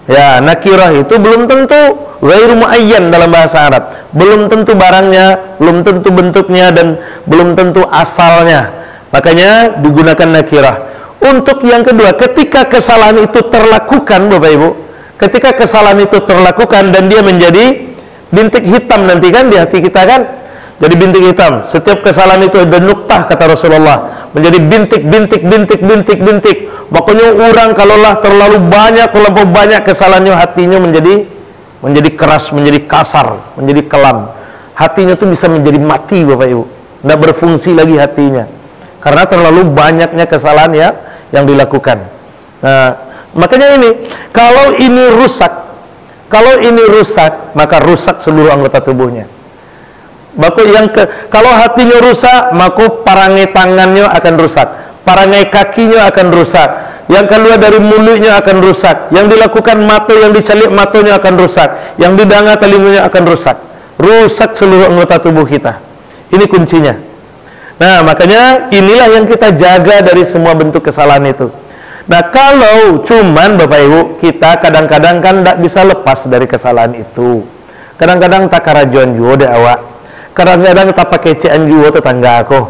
Ya, nakirah itu belum tentu ghairu muayyan dalam bahasa Arab. Belum tentu barangnya, belum tentu bentuknya, dan belum tentu asalnya. Makanya digunakan nakirah. Untuk yang kedua, ketika kesalahan itu terlakukan, Bapak Ibu, ketika kesalahan itu terlakukan dan dia menjadi bintik hitam nanti kan di hati kita kan, jadi bintik hitam. Setiap kesalahan itu ada nuktah, kata Rasulullah, menjadi bintik. Makanya orang kalaulah terlalu banyak kesalahannya, hatinya menjadi keras, menjadi kasar, menjadi kelam. Hatinya tuh bisa menjadi mati, Bapak Ibu, tidak berfungsi lagi hatinya karena terlalu banyaknya kesalahan ya yang dilakukan. Nah, makanya ini, kalau ini rusak, maka rusak seluruh anggota tubuhnya. Kalau hatinya rusak, maka parangai tangannya akan rusak, parangai kakinya akan rusak, yang keluar dari mulutnya akan rusak, yang dilakukan mata, yang dicalik matanya akan rusak, yang didanga telinganya akan rusak. Rusak seluruh anggota tubuh kita. Ini kuncinya. Nah, makanya inilah yang kita jaga dari semua bentuk kesalahan itu. Nah, kalau cuman Bapak Ibu, kita kadang-kadang kan tidak bisa lepas dari kesalahan itu. Kadang-kadang tak karajuan juga deh awak. Kadang-kadang tak pakai kecean juga tetangga aku.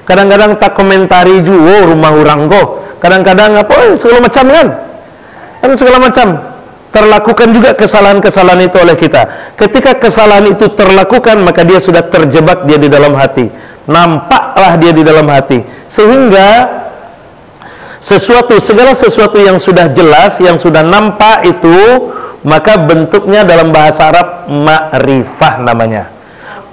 Kadang-kadang tak komentari juga rumah orang kok. Kadang-kadang segala macam kan. Kan segala macam. Terlakukan juga kesalahan-kesalahan itu oleh kita. Ketika kesalahan itu terlakukan, maka dia sudah terjebak dia di dalam hati. Nampaklah dia di dalam hati, sehingga segala sesuatu yang sudah jelas, yang sudah nampak itu, maka bentuknya dalam bahasa Arab ma'rifah namanya.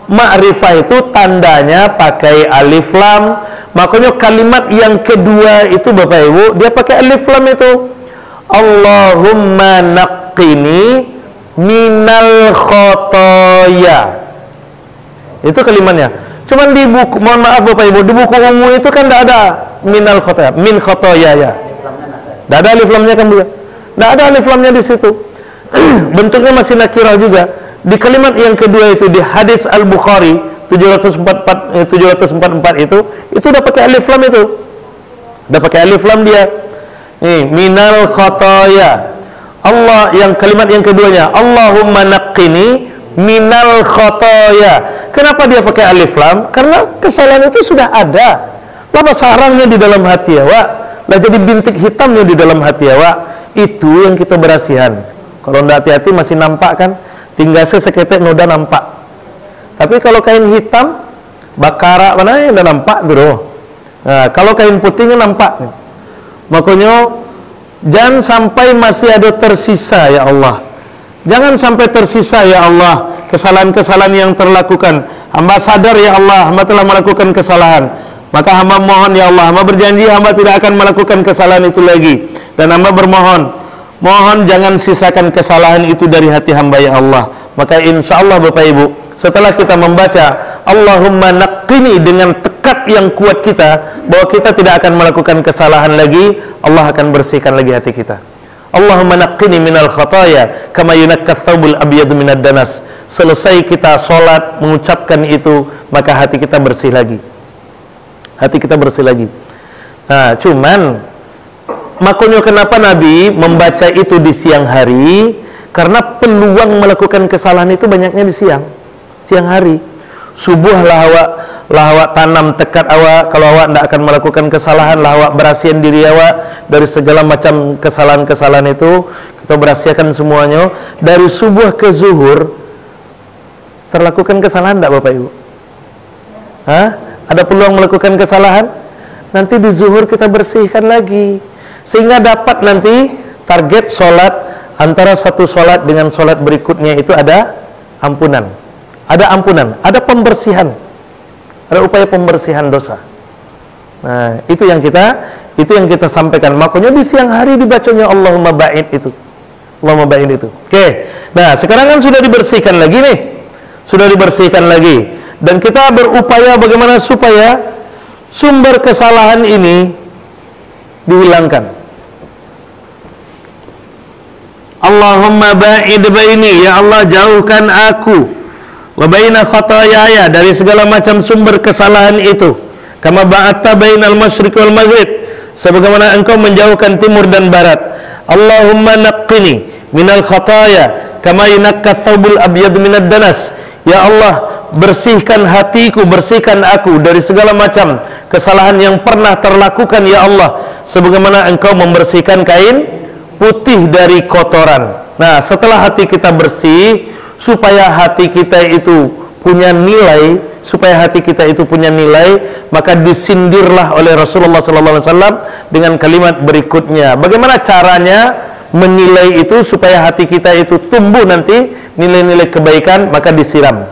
Ma'rifah itu tandanya pakai alif lam. Makanya kalimat yang kedua itu Bapak Ibu, dia pakai alif lam itu. Allahumma naqqini minal khotoya. Itu kalimatnya. Cuman di buku, mohon maaf Bapak Ibu, di buku umum itu kan tidak ada minal khotoya, min khotoya ya. Tidak ada alif lamnya kan juga. Tidak ada alif lamnya di situ. Bentuknya masih nakirah juga. Di kalimat yang kedua itu di hadis Al-Bukhari 744 itu udah pakai alif lam itu. Udah pakai alif lam dia. Nih, minal khotoya. Allah, yang kalimat yang keduanya, Allahumma naqqini minal khotoya. Kenapa dia pakai alif lam? Karena kesalahan itu sudah ada. Lapa sarangnya di dalam hati ya, Wak. Lah jadi bintik hitamnya di dalam hati ya, Wak. Itu yang kita berasihan. Kalau tidak hati-hati masih nampak kan? Tinggal seketek noda nampak. Tapi kalau kain hitam, bakara mana yang udah nampak tuh. Nah, kalau kain putihnya nampak. Makanya jangan sampai masih ada tersisa ya Allah. Jangan sampai tersisa ya Allah kesalahan-kesalahan yang terlakukan. Hamba sadar ya Allah, hamba telah melakukan kesalahan. Maka hamba mohon ya Allah, hamba berjanji hamba tidak akan melakukan kesalahan itu lagi. Dan hamba bermohon, mohon jangan sisakan kesalahan itu dari hati hamba ya Allah. Maka insya Allah Bapak Ibu, setelah kita membaca Allahumma naqqini dengan tekad yang kuat kita bahwa kita tidak akan melakukan kesalahan lagi, Allah akan bersihkan lagi hati kita. Allahumma naqqini minal khataya kama yunakkat thawbul abyadu minad danas. Selesai kita sholat mengucapkan itu, maka hati kita bersih lagi. Hati kita bersih lagi. Nah, cuman makanya kenapa Nabi membaca itu di siang hari? Karena peluang melakukan kesalahan itu banyaknya di siang hari. Subuh lah awak tanam tekad awak, kalau awak tidak akan melakukan kesalahan, lah awak berasihan diri awak dari segala macam kesalahan-kesalahan itu. Kita berasihakan semuanya. Dari subuh ke zuhur terlakukan kesalahan tidak Bapak Ibu? Hah? Ada peluang melakukan kesalahan? Nanti di zuhur kita bersihkan lagi, sehingga dapat nanti target sholat antara satu sholat dengan sholat berikutnya itu ada ampunan. Ada ampunan, ada pembersihan, ada upaya pembersihan dosa. Nah, itu yang kita sampaikan. Makanya di siang hari dibacanya Allahumma ba'id itu. Allahumma ba'id itu. Oke. Nah, sekarang kan sudah dibersihkan lagi nih. Sudah dibersihkan lagi. Dan kita berupaya bagaimana supaya sumber kesalahan ini dihilangkan. Allahumma ba'id baini, ya Allah jauhkan aku wa baina khotoyaya, dari segala macam sumber kesalahan itu, kama ba'atta bainal masyriq wal maghrib, sebagaimana engkau menjauhkan timur dan barat. Allahumma naqqini minal khataya kama yunakka thawbul abyad minad danas. Ya Allah, bersihkan hatiku, bersihkan aku dari segala macam kesalahan yang pernah terlakukan ya Allah, sebagaimana Engkau membersihkan kain putih dari kotoran. Nah, setelah hati kita bersih, supaya hati kita itu punya nilai, maka disindirlah oleh Rasulullah SAW dengan kalimat berikutnya. Bagaimana caranya menilai itu supaya hati kita itu tumbuh nanti nilai-nilai kebaikan? Maka disiram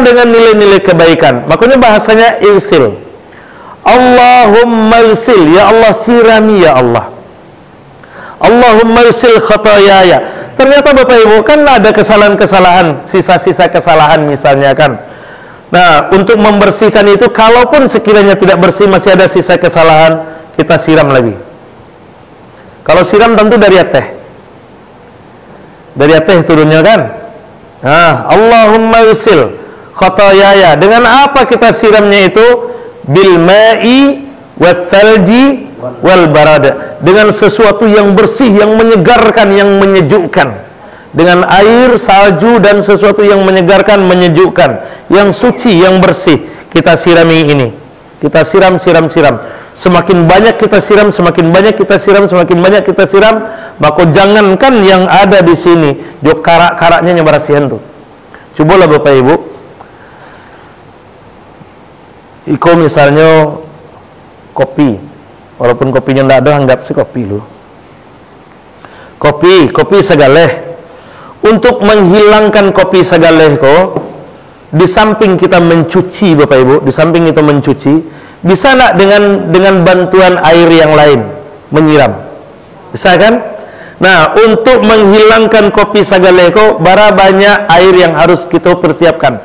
dengan nilai-nilai kebaikan. Makanya bahasanya irsil. Allahumma irsil, ya Allah sirami ya Allah. Allahumma irsil khatayaya. Ternyata Bapak Ibu, kan ada kesalahan-kesalahan, sisa-sisa kesalahan misalnya kan. Nah, untuk membersihkan itu, kalaupun sekiranya tidak bersih, masih ada sisa kesalahan, kita siram lagi. Kalau siram tentu dari teh. Dari teh turunnya kan. Nah, Allahumma irsil khatayaya. Dengan apa kita siramnya itu? Bil ma'i wat thalji wal barada. Dengan sesuatu yang bersih, yang menyegarkan, yang menyejukkan. Dengan air, salju, dan sesuatu yang menyegarkan, menyejukkan, yang suci, yang bersih, kita sirami ini. Kita siram. Semakin banyak kita siram, semakin banyak kita siram, semakin banyak kita siram. Maka jangankan yang ada di sini, jok karak-karaknya nyebarasihan tuh. Cobalah Bapak Ibu, iko misalnya kopi, walaupun kopinya nggak ada, anggap sih kopi lu. Kopi segaleh. Untuk menghilangkan kopi segaleh kok, di samping kita mencuci Bapak Ibu, di samping kita mencuci, bisa nggak dengan bantuan air yang lain menyiram? Bisa kan? Nah, untuk menghilangkan kopi segaleh kok, bara banyak air yang harus kita persiapkan.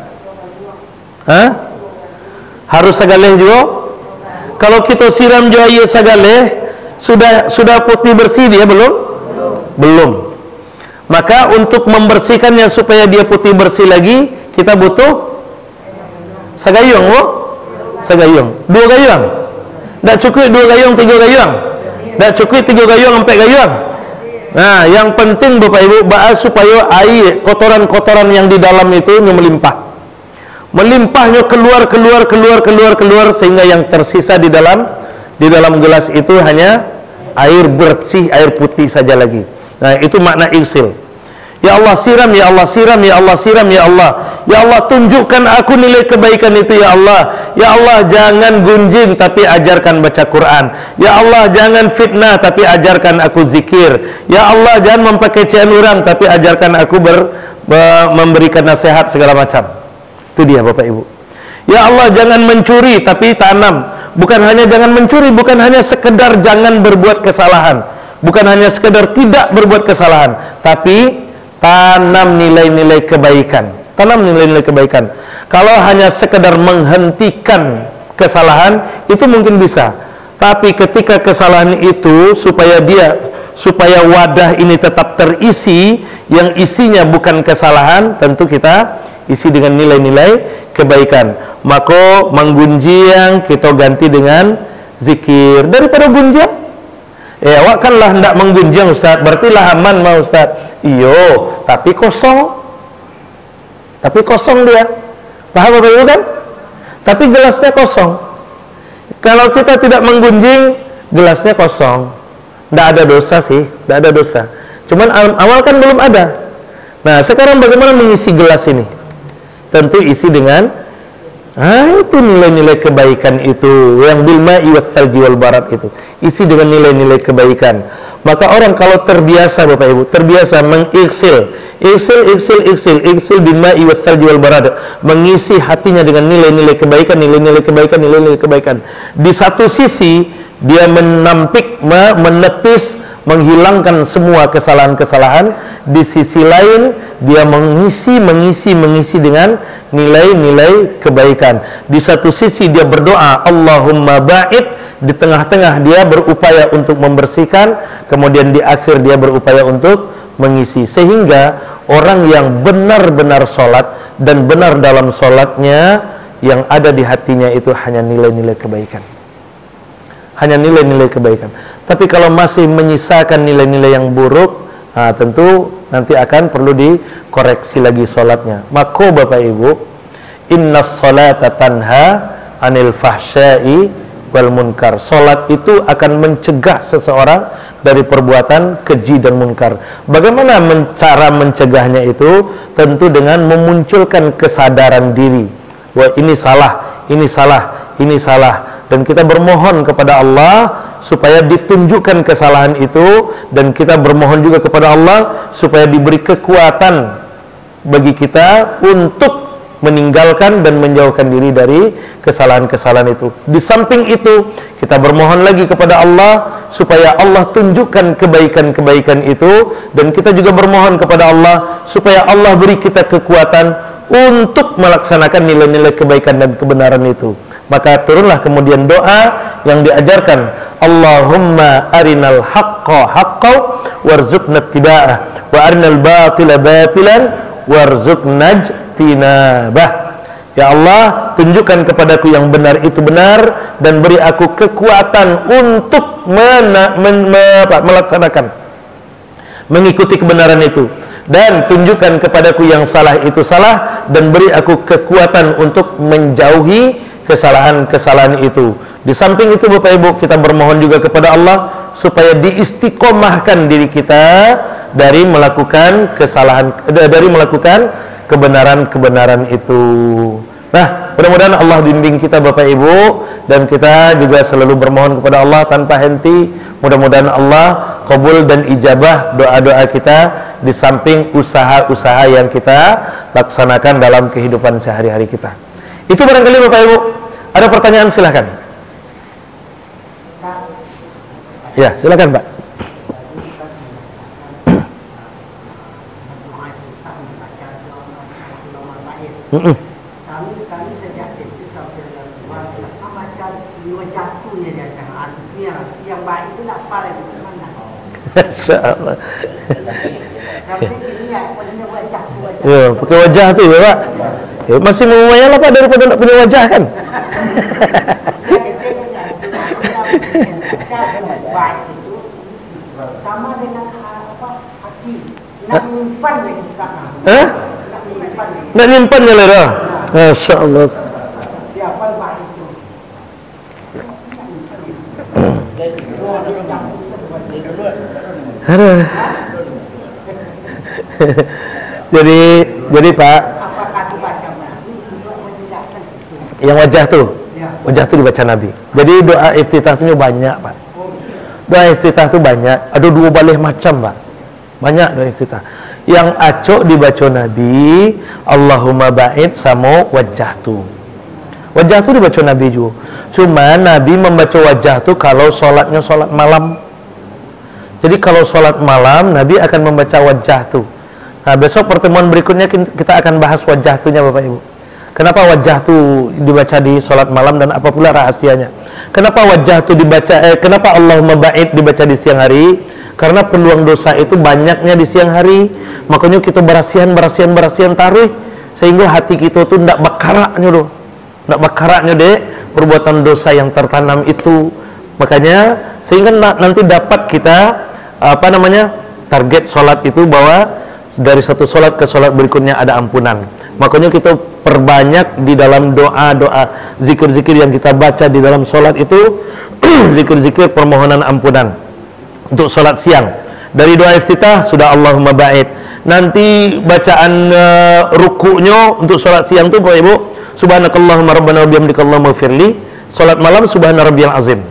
Harus segaleh juga. Kalau kita siram juga air segaleh, sudah putih bersih dia belum. Maka untuk membersihkannya supaya dia putih bersih lagi, kita butuh segayung, segayung. 2 gayung. Tak cukup 2 gayung, 3 gayung. Tak cukup 3 gayung, 4 gayung. Nah, yang penting Bapak Ibu, supaya air, kotoran-kotoran yang di dalam itu melimpah. Melimpahnya keluar, sehingga yang tersisa di dalam gelas itu hanya air bersih, air putih saja lagi. Nah, itu makna irsil. Ya Allah siram, ya Allah siram, ya Allah siram, ya Allah. Ya Allah tunjukkan aku nilai kebaikan itu ya Allah. Ya Allah jangan gunjing tapi ajarkan baca Quran. Ya Allah jangan fitnah tapi ajarkan aku zikir. Ya Allah jangan mempekecehan orang tapi ajarkan aku memberikan nasihat segala macam. Itu dia Bapak Ibu. Ya Allah jangan mencuri tapi tanam. Bukan hanya jangan mencuri, bukan hanya sekedar jangan berbuat kesalahan. Bukan hanya sekedar tidak berbuat kesalahan, tapi tanam nilai-nilai kebaikan. Tanam nilai-nilai kebaikan. Kalau hanya sekedar menghentikan kesalahan, itu mungkin bisa. Tapi ketika kesalahan itu supaya wadah ini tetap terisi, yang isinya bukan kesalahan, tentu kita isi dengan nilai-nilai kebaikan. Maka menggunjing kita ganti dengan zikir. Daripada gunjing, awak kan lah hendak menggunjing Ustaz, berarti lah aman mah Ustaz. Iyo, tapi kosong dia. Paham Bapak Ibu kan? Tapi gelasnya kosong. Kalau kita tidak menggunjing, gelasnya kosong. Tidak ada dosa sih, tidak ada dosa. Cuman awal kan belum ada. Nah, sekarang bagaimana mengisi gelas ini? Tentu isi dengan itu nilai-nilai kebaikan itu, yang bil ma'i wat thalji wal barad itu. Isi dengan nilai-nilai kebaikan. Maka orang kalau terbiasa Bapak Ibu, terbiasa mengiksil bil ma'i wat thalji wal barad, mengisi hatinya dengan nilai-nilai kebaikan. Di satu sisi dia menepis, menghilangkan semua kesalahan-kesalahan. Di sisi lain dia mengisi dengan nilai-nilai kebaikan. Di satu sisi dia berdoa Allahumma ba'id, di tengah-tengah dia berupaya untuk membersihkan, kemudian di akhir dia berupaya untuk mengisi. Sehingga orang yang benar-benar sholat dan benar dalam sholatnya, yang ada di hatinya itu hanya nilai-nilai kebaikan. Hanya nilai-nilai kebaikan. Tapi kalau masih menyisakan nilai-nilai yang buruk, tentu nanti akan perlu dikoreksi lagi sholatnya. Maka Bapak Ibu, innas sholata tanha anil fahsyai wal munkar. Sholat itu akan mencegah seseorang dari perbuatan keji dan munkar. Bagaimana cara mencegahnya itu? Tentu dengan memunculkan kesadaran diri bahwa ini salah, ini salah, ini salah, dan kita bermohon kepada Allah supaya ditunjukkan kesalahan itu, dan kita bermohon juga kepada Allah supaya diberi kekuatan bagi kita untuk meninggalkan dan menjauhkan diri dari kesalahan-kesalahan itu. Di samping itu, kita bermohon lagi kepada Allah supaya Allah tunjukkan kebaikan-kebaikan itu, dan kita juga bermohon kepada Allah supaya Allah beri kita kekuatan untuk melaksanakan nilai-nilai kebaikan dan kebenaran itu. Maka turunlah kemudian doa yang diajarkan, Allahumma arinal haqqa haqqan warzuqna ittiba'ah wa arinal batila batilan warzuqna ijtinabah. Ya Allah, tunjukkan kepadaku yang benar itu benar, dan beri aku kekuatan untuk melaksanakan, mengikuti kebenaran itu, dan tunjukkan kepadaku yang salah itu salah, dan beri aku kekuatan untuk menjauhi kesalahan-kesalahan itu. Di samping itu Bapak Ibu, kita bermohon juga kepada Allah supaya diistiqomahkan diri kita dari melakukan kesalahan, dari melakukan kebenaran-kebenaran itu. Nah, mudah-mudahan Allah bimbing kita Bapak Ibu, dan kita juga selalu bermohon kepada Allah tanpa henti. Mudah-mudahan Allah kabul dan ijabah doa-doa kita di samping usaha-usaha yang kita laksanakan dalam kehidupan sehari-hari kita. Itu barangkali Bapak Ibu. Ada pertanyaan, silahkan. Ya, silakan Pak. Kami sejak kecil sampai macam jatuhnya dia kan, artinya yang baik itu nak paling mana? Masya Allah. Sampai ini ya, wajah. Ya, pakai wajah tu ya Pak. Ya, masih memuayal lah Pak daripada nak punya wajah kan. Baik itu sama dengan apa hati, nak menyimpan yang sekarang. Nak nyimpan je lah dah. Masya Allah. Siapa baik itu? Jadi Pak, yang wajah tu dibaca Nabi. Jadi doa iftitah tu banyak Pak. Doa iftitah tu banyak. Ada 2 balih macam Pak. Banyak doa iftitah. Yang acok dibaca Nabi, Allahumma ba'id sama wajah tu. Wajah tu dibaca Nabi juga. Cuma Nabi membaca wajah tu kalau solatnya solat malam. Jadi kalau solat malam, Nabi akan membaca wajah tu. Nah, besok pertemuan berikutnya kita akan bahas wajah tunya Bapak Ibu. Kenapa wajah tu dibaca di solat malam dan apa pula rahasianya? Kenapa wajah tu dibaca? Kenapa Allahumma ba'id dibaca di siang hari? Karena peluang dosa itu banyaknya di siang hari. Makanya kita berasian taruh sehingga hati kita tu ndak bakaraknya doh. Ndak bakaraknya dek perbuatan dosa yang tertanam itu. Makanya sehingga nanti dapat kita target solat itu bahwa dari satu solat ke solat berikutnya ada ampunan. Makanya kita perbanyak di dalam doa-doa, zikir-zikir yang kita baca di dalam solat itu zikir-zikir permohonan ampunan. Untuk solat siang, dari doa iftitah sudah Allahumma ba'id. Nanti bacaan rukuknya untuk solat siang tu Bapak Ibu, subhanakallahumma rabbana wa bihamdika allahumma firli. Solat malam subhana rabbiyal azim.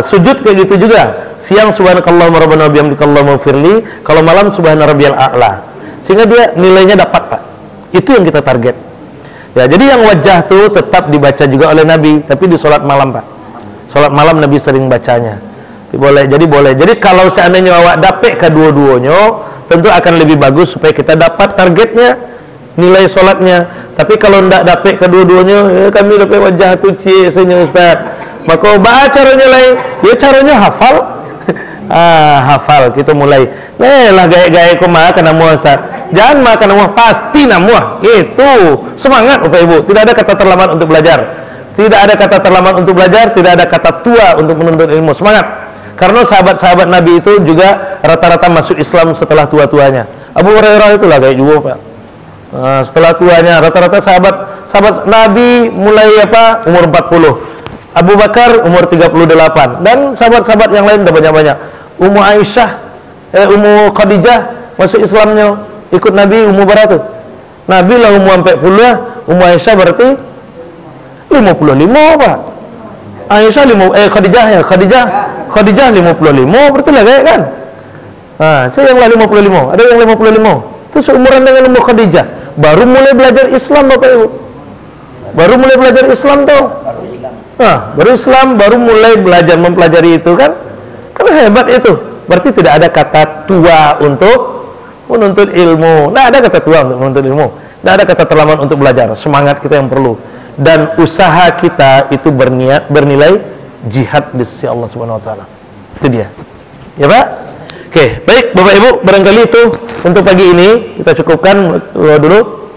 Sujud kayak gitu juga. Siang subhanakallahumma rabbana wa bihamdika allahumma firli. Kalau malam subhana rabbiyal a'la. Sehingga dia nilainya dapat Pak. Itu yang kita target. Ya, jadi yang wajah tu tetap dibaca juga oleh Nabi, tapi di solat malam Pak. Solat malam Nabi sering bacanya. Boleh. Jadi kalau seandainya awak dapat kedua-duanya, tentu akan lebih bagus supaya kita dapat targetnya, nilai solatnya. Tapi kalau tidak dapat kedua-duanya, kami dapat wajah tu cik senyum Ustaz. Maka baca caranya lain. Ya caranya hafal. Hafal kita mulai. Lah gaya-gaya kau makan nama Ustaz. Jangan makan nama pasti nama. Itu semangat Bapak Ibu. Tidak ada kata terlambat untuk belajar. Tidak ada kata terlambat untuk belajar, tidak ada kata tua untuk menuntut ilmu. Semangat. Karena sahabat-sahabat Nabi itu juga rata-rata masuk Islam setelah tua-tuanya. Abu Hurairah itulah kayak juga, Pak. Setelah tuanya rata-rata sahabat Nabi mulai umur 40. Abu Bakar umur 38 dan sahabat-sahabat yang lain udah banyak-banyak. Ummu Khadijah masuk Islamnya ikut Nabi umur berapa tuh? Nabi lah umur 40, Ummu Aisyah berarti 55, Pak. Khadijah 55 berarti lah kayak kan? Saya yang lah 55, ada yang 55. Itu seumuran dengan Ummu Khadijah. Baru mulai belajar Islam, Bapak Ibu. Baru mulai belajar Islam tuh. Baru Islam, baru mulai belajar mempelajari itu kan? Karena hebat itu. Berarti tidak ada kata tua untuk menuntut ilmu. Tidak ada kata tua untuk menuntut ilmu. Tidak ada kata terlambat untuk belajar. Semangat kita yang perlu. Dan usaha kita itu bernilai jihad di sisi Allah Subhanahu Wa Taala. Itu dia. Ya Pak? Oke, baik Bapak Ibu, barangkali itu untuk pagi ini kita cukupkan dulu.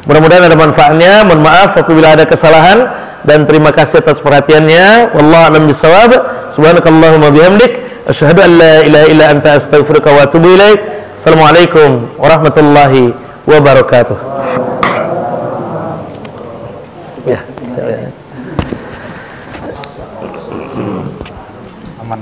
Mudah-mudahan ada manfaatnya. Mohon maaf apabila ada kesalahan dan terima kasih atas perhatiannya. Wallahu a'lam bishawab. Subhanakallahumma bihamdik asyhadu an la ilaha illa anta astaghfiruka wa atubu ilaik. Assalamualaikum warahmatullahi wabarakatuh. Ya, aman.